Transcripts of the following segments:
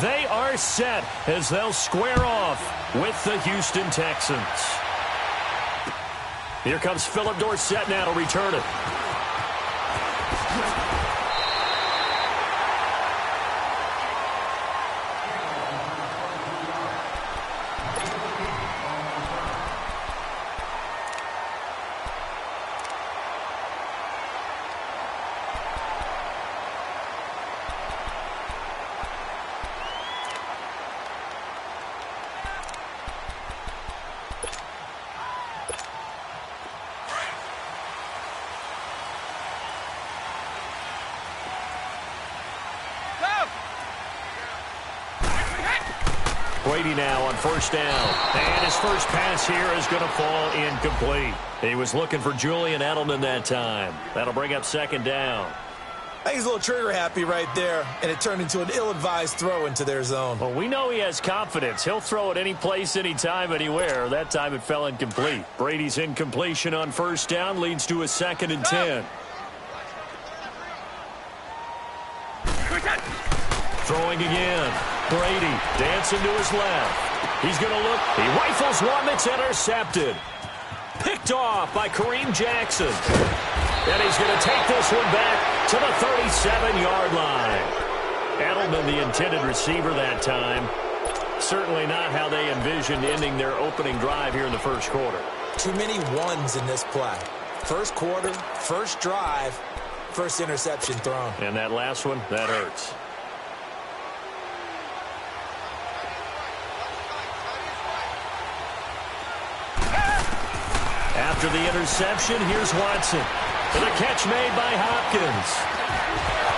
they are set as they'll square off with the Houston Texans. Here comes Philip Dorsett now to return it. Brady now on first down. And his first pass here is going to fall incomplete. He was looking for Julian Edelman that time. That'll bring up second down. I think he's a little trigger happy right there, and it turned into an ill-advised throw into their zone. Well, we know he has confidence. He'll throw it any place, anytime, anywhere. That time it fell incomplete. Brady's incompletion on first down leads to a 2nd and 10. Throwing again. Brady dancing to his left. He's going to look. He rifles one that's intercepted. Picked off by Kareem Jackson. And he's going to take this one back to the 37-yard line. Edelman, the intended receiver that time. Certainly not how they envisioned ending their opening drive here in the first quarter. Too many ones in this play. First quarter, first drive, first interception thrown. And that last one, that hurts. After the interception, here's Watson. And a catch made by Hopkins.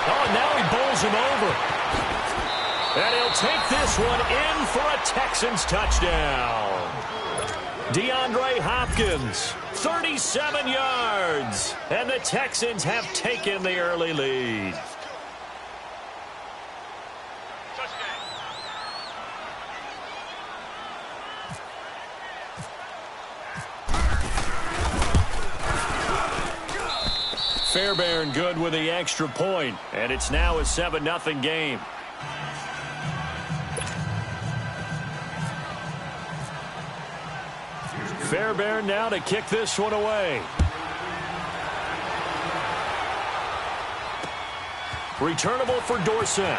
Oh, and now he bowls him over. And he'll take this one in for a Texans touchdown. DeAndre Hopkins, 37 yards. And the Texans have taken the early lead. Fairbairn good with the extra point, and it's now a 7-0 game. Fairbairn now to kick this one away. Returnable for Dorsett.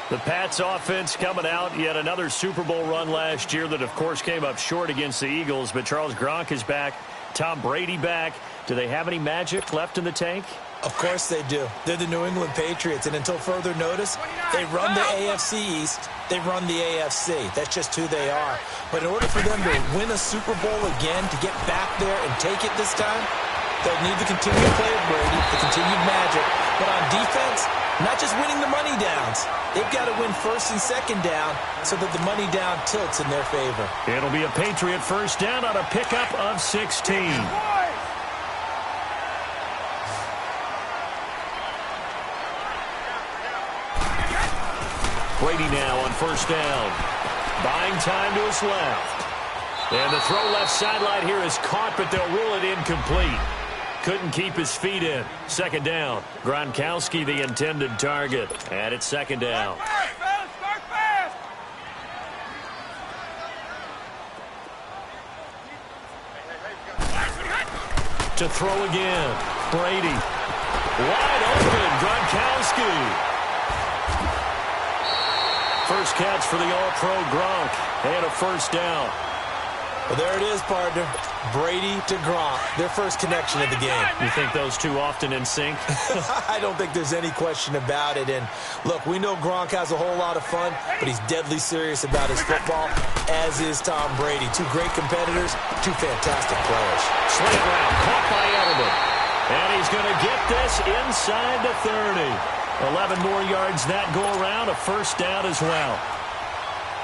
The Pats offense coming out, yet another Super Bowl run last year that, of course, came up short against the Eagles. But Charles Gronk is back. Tom Brady back. Do they have any magic left in the tank? Of course they do. They're the New England Patriots, and until further notice, they run the AFC East. They run the AFC. That's just who they are. But in order for them to win a Super Bowl again, to get back there and take it this time, they'll need the continued play of Brady, the continued magic. But on defense, not just winning the money downs. They've got to win first and second down so that the money down tilts in their favor. It'll be a Patriot first down on a pickup of 16. Brady now on first down. Buying time to his left. And the throw left sideline here is caught, but they'll rule it incomplete. Couldn't keep his feet in. Second down. Gronkowski the intended target. And it's second down. Start fast. To throw again. Brady. Wide open. Gronkowski. First catch for the All-Pro Gronk. And a first down. Well, there it is, partner. Brady to Gronk, their first connection of the game. You think those two often in sync? I don't think there's any question about it. And, look, we know Gronk has a whole lot of fun, but he's deadly serious about his football, as is Tom Brady. Two great competitors, two fantastic players. Slant route, caught by Edelman. And he's going to get this inside the 30. 11 more yards that go around, a first down as well.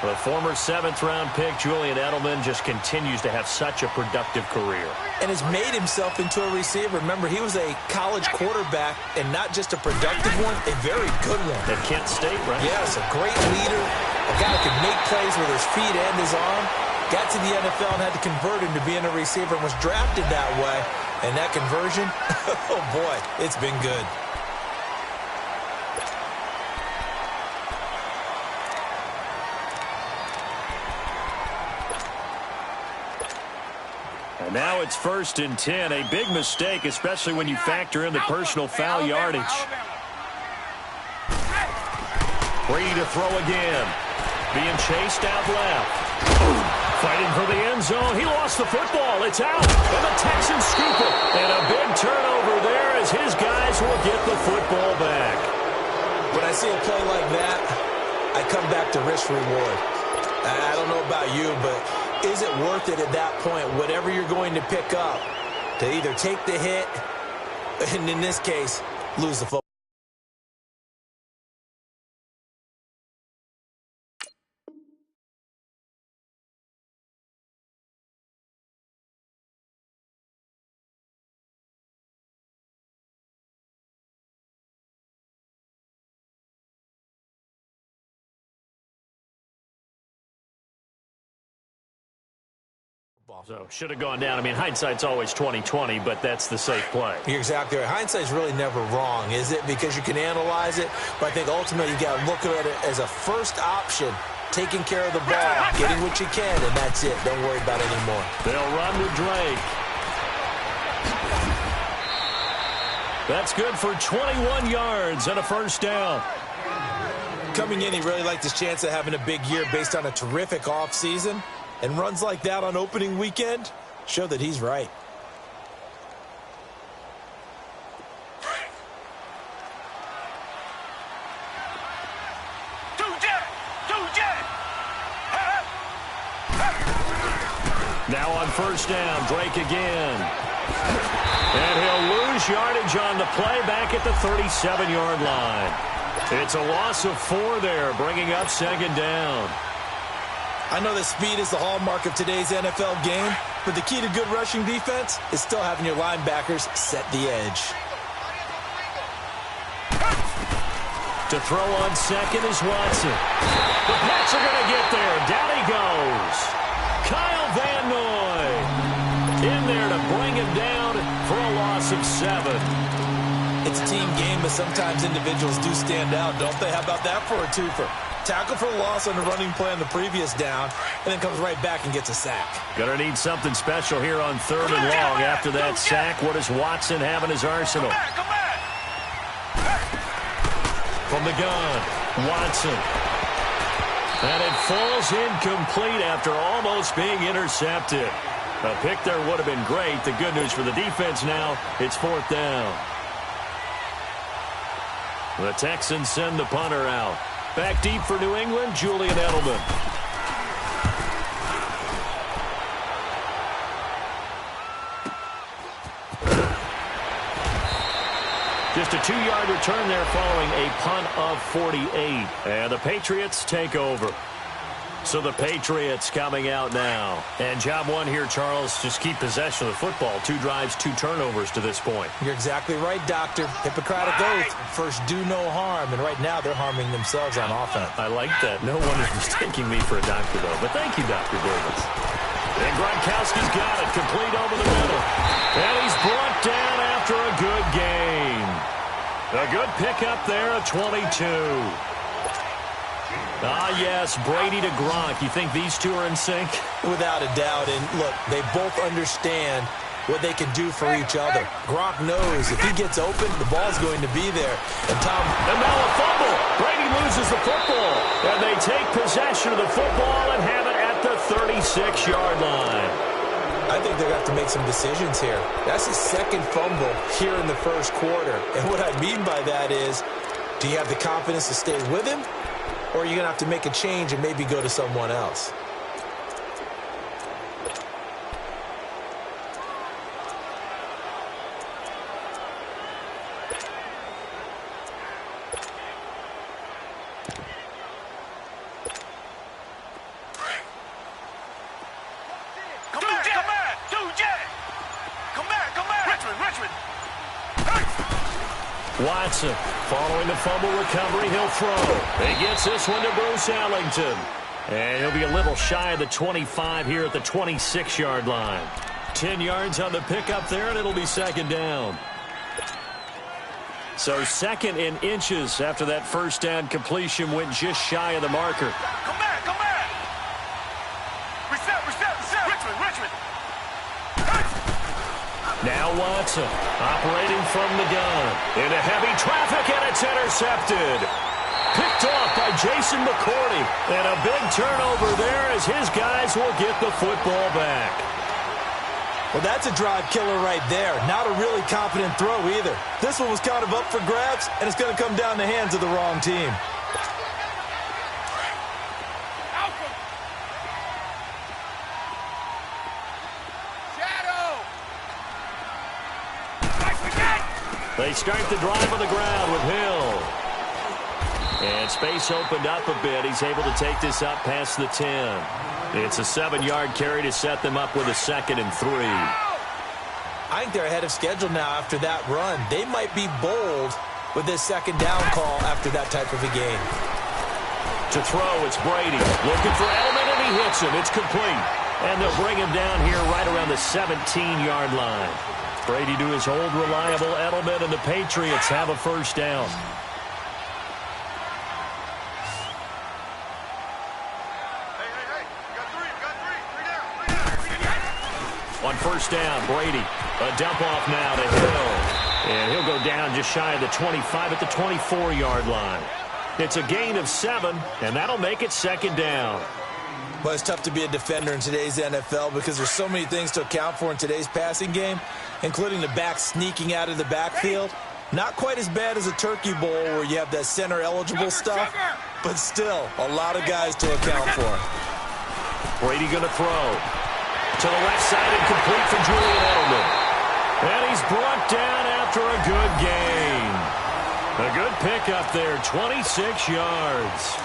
The former 7th-round pick, Julian Edelman, just continues to have such a productive career. And has made himself into a receiver. Remember, he was a college quarterback, and not just a productive one, a very good one. At Kent State, right? Yes, a great leader, a guy who could make plays with his feet and his arm. Got to the NFL and had to convert him to being a receiver and was drafted that way. And that conversion, oh boy, it's been good. And now it's 1st and 10. A big mistake, especially when you factor in the personal foul yardage. Brady to throw again. Being chased out left. Fighting for the end zone. He lost the football. It's out. And the Texans scoop it. And a big turnover there as his guys will get the football back. When I see a play like that, I come back to risk reward. I don't know about you, but is it worth it at that point, whatever you're going to pick up, to either take the hit, and in this case, lose the football? So, should have gone down. I mean, hindsight's always 20/20, but that's the safe play. You're exactly right. Hindsight's really never wrong, is it? Because you can analyze it, but I think ultimately you got to look at it as a first option, taking care of the ball, getting what you can, and that's it. Don't worry about it anymore. They'll run with Drake. That's good for 21 yards and a first down. Coming in, he really liked his chance of having a big year based on a terrific offseason. And runs like that on opening weekend show that he's right. Now on first down, Drake again. And he'll lose yardage on the play back at the 37-yard line. It's a loss of 4 there, bringing up 2nd down. I know that speed is the hallmark of today's NFL game, but the key to good rushing defense is still having your linebackers set the edge. To throw on second is Watson. The Pats are going to get there. Down he goes. Kyle Van Noy in there to bring him down for a loss of 7. It's a team game, but sometimes individuals do stand out, don't they? How about that for a twofer? Tackle for a loss on the running play on the previous down, and then comes right back and gets a sack. Gonna need something special here on 3rd and long. After that sack, what does Watson have in his arsenal? From the gun, Watson. And it falls incomplete after almost being intercepted. A pick there would have been great. The good news for the defense now, it's 4th down. The Texans send the punter out. Back deep for New England, Julian Edelman. Just a 2-yard return there following a punt of 48. And the Patriots take over. So the Patriots coming out now. And job one here, Charles, just keep possession of the football. 2 drives, 2 turnovers to this point. You're exactly right, Doctor. Hippocratic oath. First, do no harm. And right now, they're harming themselves on offense. I like that. No one is mistaking me for a doctor, though. But thank you, Dr. Davis. And Gronkowski's got it. Complete over the middle. And he's brought down after a good game. A good pickup there at 22. Ah, yes, Brady to Gronk. You think these two are in sync? Without a doubt. And look, they both understand what they can do for each other. Gronk knows if he gets open, the ball's going to be there. And now a fumble. Brady loses the football. And they take possession of the football and have it at the 36-yard line. I think they're going to have to make some decisions here. That's his 2nd fumble here in the 1st quarter. And what I mean by that is, do you have the confidence to stay with him? Or are you going to have to make a change and maybe go to someone else? Watson, following the fumble recovery, he'll throw. He gets this one to Bruce Ellington. And he'll be a little shy of the 25 here at the 26-yard line. 10 yards on the pickup there, and it'll be second down. So second in inches after that first down completion went just shy of the marker. Come back, come back. Reset. Richmond. Now Watson operating from the gun. Into heavy traffic, and it's intercepted. Picked off by Jason McCourty. And a big turnover there as his guys will get the football back. Well, that's a drive killer right there. Not a really confident throw either. This one was kind of up for grabs, and it's going to come down the hands of the wrong team. They start the drive on the ground with Hill. And space opened up a bit. He's able to take this up past the 10. It's a 7-yard carry to set them up with a 2nd and 3. I think they're ahead of schedule now after that run. They might be bold with this second down call after that type of a game. To throw, it's Brady. Looking for Edelman, and he hits him. It's complete. And they'll bring him down here right around the 17-yard line. Brady to his old reliable Edelman, and the Patriots have a first down. On first down, Brady. A dump off now to Hill. And he'll go down just shy of the 25 at the 24-yard line. It's a gain of 7, and that'll make it second down. Well, it's tough to be a defender in today's NFL because there's so many things to account for in today's passing game, including the back sneaking out of the backfield. Not quite as bad as a turkey bowl where you have that center-eligible stuff, but still a lot of guys to account for. Brady going to throw. To the left side and complete for Julian Edelman. And he's brought down after a good gain. A good pickup there, 26 yards.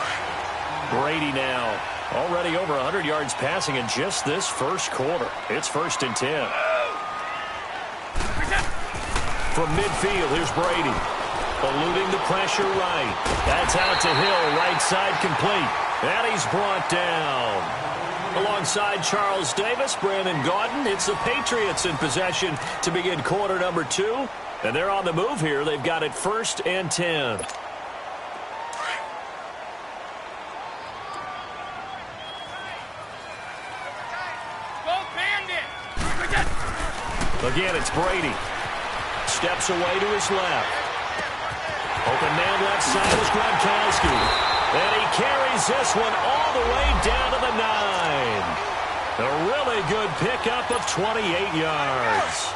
Brady now already over 100 yards passing in just this first quarter. It's 1st and 10. From midfield, here's Brady. Eluding the pressure right. That's out to Hill, right side complete. And he's brought down. Alongside Charles Davis, Brandon Gaudin, it's the Patriots in possession to begin quarter number 2. And they're on the move here. They've got it 1st and 10. Again, it's Brady. Steps away to his left. Open man left side is Gronkowski. And he carries this one all the way down to the 9. A really good pickup of 28 yards.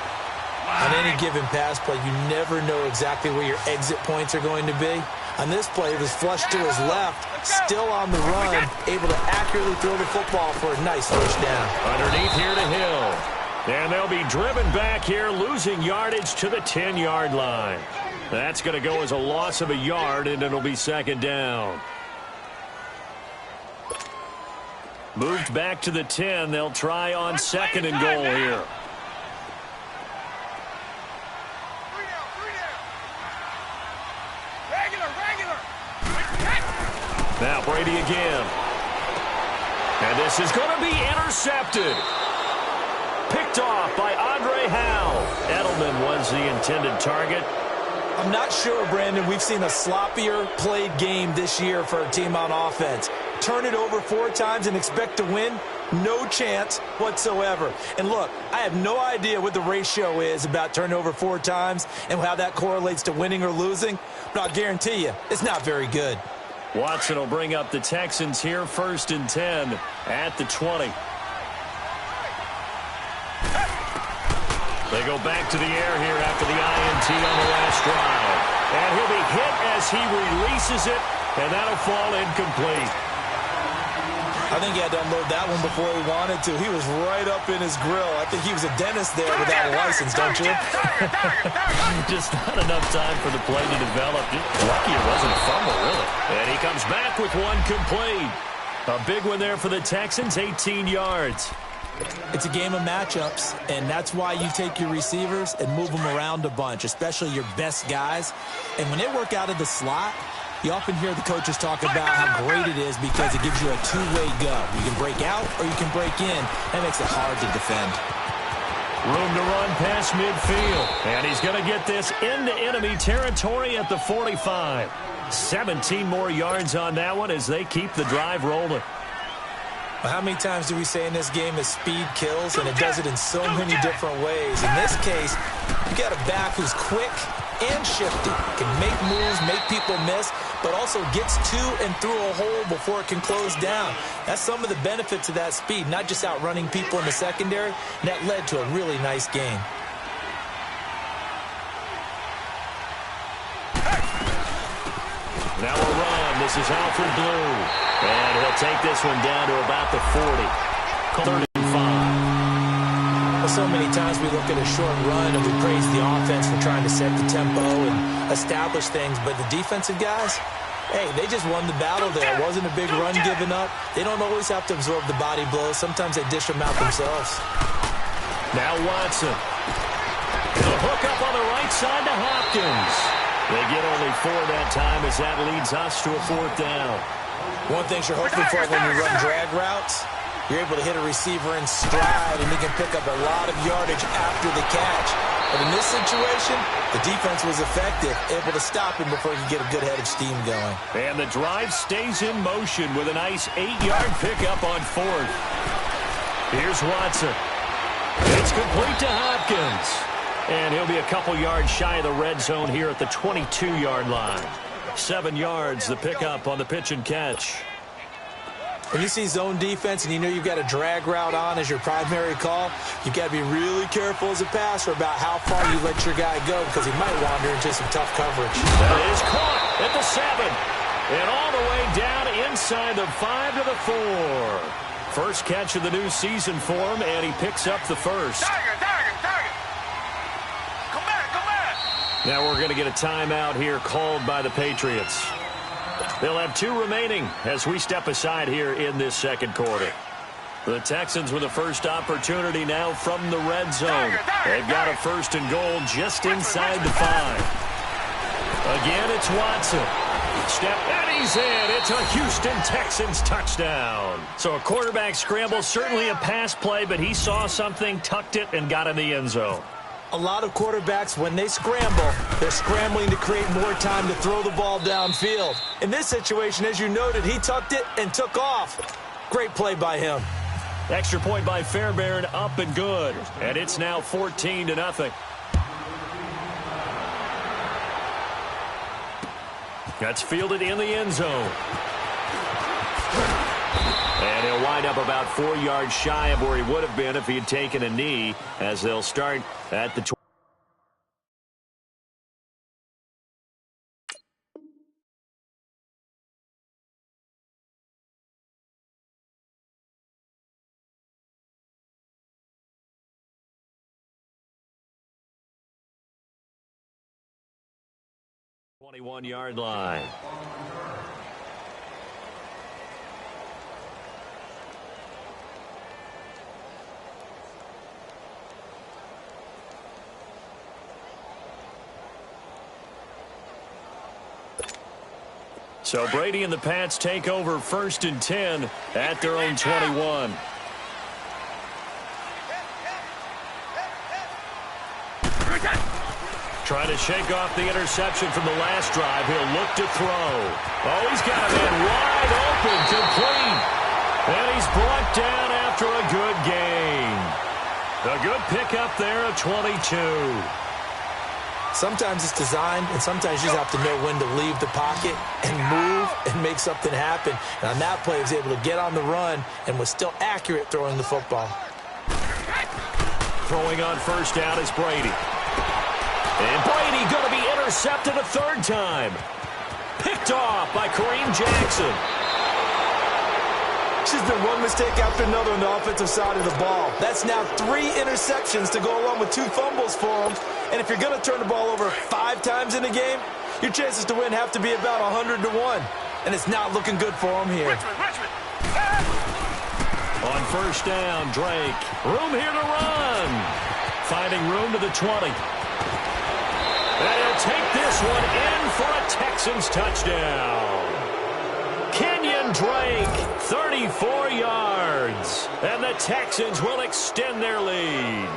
On any given pass play, you never know exactly where your exit points are going to be. On this play, it was flushed to his left, still on the run, able to accurately throw the football for a nice first down. Underneath here to Hill. And they'll be driven back here, losing yardage to the 10-yard line. That's going to go as a loss of a yard, and it'll be second down. Moved back to the 10. They'll try on 2nd and goal here. Now Brady again. And this is going to be intercepted. Picked off by Andre Howe. Edelman was the intended target. I'm not sure, Brandon, we've seen a sloppier played game this year for a team on offense. Turn it over 4 times and expect to win? No chance whatsoever. And look, I have no idea what the ratio is about turning over 4 times and how that correlates to winning or losing, but I'll guarantee you it's not very good. Watson will bring up the Texans here, 1st and 10 at the 20. They go back to the air here after the INT on the last drive. And he'll be hit as he releases it, and that'll fall incomplete. I think he had to unload that one before he wanted to. He was right up in his grill. I think he was a dentist there without a license, don't you? Just not enough time for the play to develop. Lucky it wasn't a fumble, really. And he comes back with one complete. A big one there for the Texans, 18 yards. It's a game of matchups, and that's why you take your receivers and move them around a bunch, especially your best guys. And when they work out of the slot, you often hear the coaches talk about how great it is because it gives you a two-way go. You can break out or you can break in. That makes it hard to defend. Room to run past midfield. And he's going to get this into enemy territory at the 45. 17 more yards on that one as they keep the drive rolling. Well, how many times do we say in this game that speed kills, and it does it in so many different ways? In this case, you got a back who's quick and shifty, can make moves, make people miss, but also gets to and through a hole before it can close down. That's some of the benefits of that speed, not just outrunning people in the secondary, and that led to a really nice game. Now a run. This is Alfred Blue. And he'll take this one down to about the 40. 35. Well, so many times we look at a short run and we praise the offense for trying to set the tempo and establish things, but the defensive guys, hey, they just won the battle there. It wasn't a big run given up. They don't always have to absorb the body blows. Sometimes they dish them out themselves. Now Watson. The hook up on the right side to Hopkins. They get only 4 that time as that leads us to a 4th down. One thing you're hoping for when you run drag routes, you're able to hit a receiver in stride, and he can pick up a lot of yardage after the catch. But in this situation, the defense was effective, able to stop him before he could get a good head of steam going. And the drive stays in motion with a nice 8-yard pickup on 4th. Here's Watson. It's complete to Hopkins. And he'll be a couple yards shy of the red zone here at the 22-yard line. 7 yards, the pickup on the pitch and catch. When you see zone defense and you know you've got a drag route on as your primary call, you've got to be really careful as a passer about how far you let your guy go because he might wander into some tough coverage. That is caught at the 7. And all the way down inside the 5 to the 4. First catch of the new season for him, and he picks up the first. Target. Now we're going to get a timeout here called by the Patriots. They'll have 2 remaining as we step aside here in this second quarter. The Texans with a first opportunity now from the red zone. They've got a 1st and goal just inside the 5. Again, it's Watson. Step, and he's in. It's a Houston Texans touchdown. So a quarterback scramble, certainly a pass play, but he saw something, tucked it, and got in the end zone. A lot of quarterbacks, when they scramble, they're scrambling to create more time to throw the ball downfield. In this situation, as you noted, he tucked it and took off. Great play by him. Extra point by Fairbairn, up and good. And it's now 14-0. That's fielded in the end zone. And he'll wind up about 4 yards shy of where he would have been if he had taken a knee, as they'll start at the 20. One-yard line. So Brady and the Pats take over 1st and 10 at their own 21. Trying to shake off the interception from the last drive. He'll look to throw. Oh, he's got a man wide open, complete. And he's brought down after a good gain. A good pickup there at 22. Sometimes it's designed, and sometimes you just have to know when to leave the pocket and move and make something happen. And on that play, he was able to get on the run and was still accurate throwing the football. Throwing on 1st down is Brady. And Brady going to be intercepted a 3rd time. Picked off by Kareem Jackson. It's just been one mistake after another on the offensive side of the ball. That's now 3 interceptions to go along with 2 fumbles for him. And if you're going to turn the ball over 5 times in a game, your chances to win have to be about 100-1. And it's not looking good for him here. Richmond. On 1st down, Drake. Room here to run. Finding room to the 20. And he'll take this one in for a Texans touchdown. Kenyon Drake, 34 yards. And the Texans will extend their lead.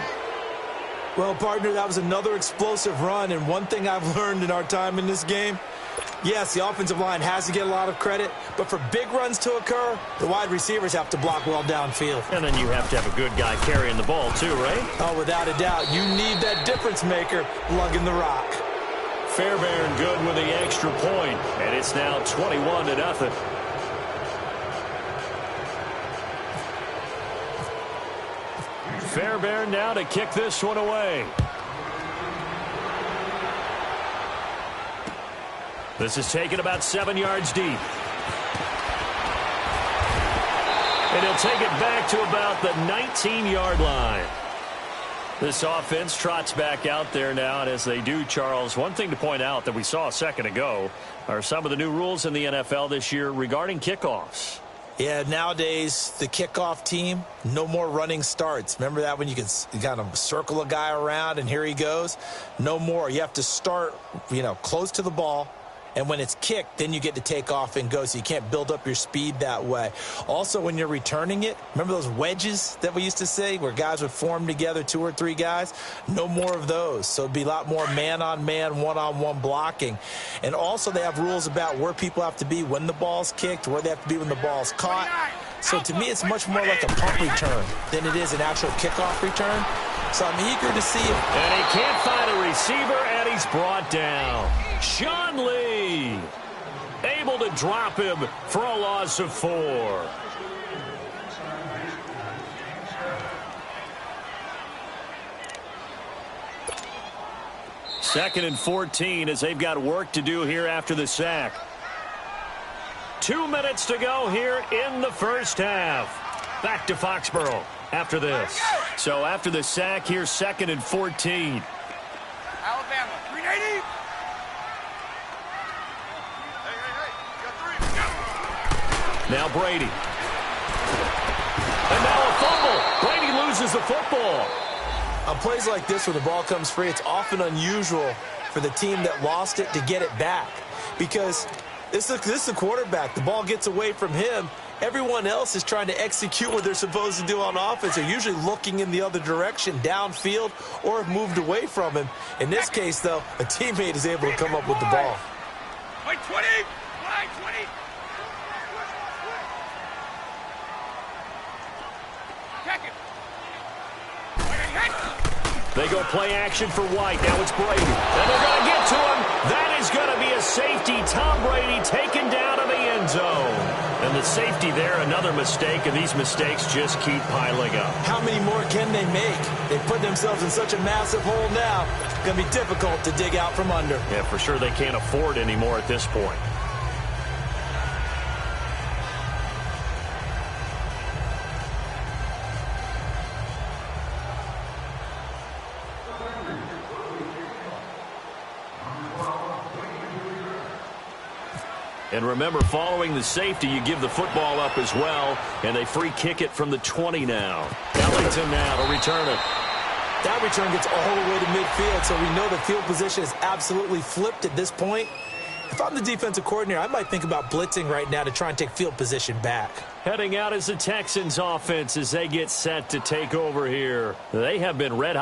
Well, partner, that was another explosive run, and one thing I've learned in our time in this game, yes, the offensive line has to get a lot of credit, but for big runs to occur, the wide receivers have to block well downfield. And then you have to have a good guy carrying the ball too, right? Oh, without a doubt. You need that difference maker lugging the rock. Fairbairn good with the extra point, and it's now 21-0. Fairbairn now to kick this one away. This is taken about 7 yards deep. And he'll take it back to about the 19-yard line. This offense trots back out there now, and as they do, Charles, one thing to point out that we saw a second ago are some of the new rules in the NFL this year regarding kickoffs. Yeah, nowadays, the kickoff team, no more running starts. Remember that when you could kind of circle a guy around and here he goes? No more. You have to start, close to the ball. And when it's kicked, then you get to take off and go, so you can't build up your speed that way. Also, when you're returning it, remember those wedges that we used to say where guys would form together, 2 or 3 guys? No more of those. So it'd be a lot more man-on-man, one-on-one blocking. And also they have rules about where people have to be when the ball's kicked, where they have to be when the ball's caught. So to me, it's much more like a punt return than it is an actual kickoff return. So I'm eager to see him. And he can't find a receiver, and he's brought down. Sean Lee able to drop him for a loss of 4. Second and 14 as they've got work to do here after the sack. 2 minutes to go here in the first half. Back to Foxborough after this. So after the sack, here's second and 14. Alabama, 380. Now Brady. And now a fumble. Brady loses the football. On plays like this where the ball comes free, it's often unusual for the team that lost it to get it back. Because this is the quarterback. The ball gets away from him. Everyone else is trying to execute what they're supposed to do on offense. They're usually looking in the other direction, downfield, or have moved away from him. In this case, though, a teammate is able to come up with the ball. Wait, 20. Wide 20. Check it. They go play action for White. Now it's Brady. And they're going to get to him. That is going to be a safety. Tom Brady taken down to the end zone. And the safety there, another mistake, and these mistakes just keep piling up. How many more can they make? They put themselves in such a massive hole now. It's going to be difficult to dig out from under. Yeah, for sure they can't afford any more at this point. And remember, following the safety, you give the football up as well, and they free kick it from the 20 now. Ellington now to return it. That return gets all the way to midfield, so we know the field position is absolutely flipped at this point. If I'm the defensive coordinator, I might think about blitzing right now to try and take field position back. Heading out is the Texans offense as they get set to take over here. They have been red hot.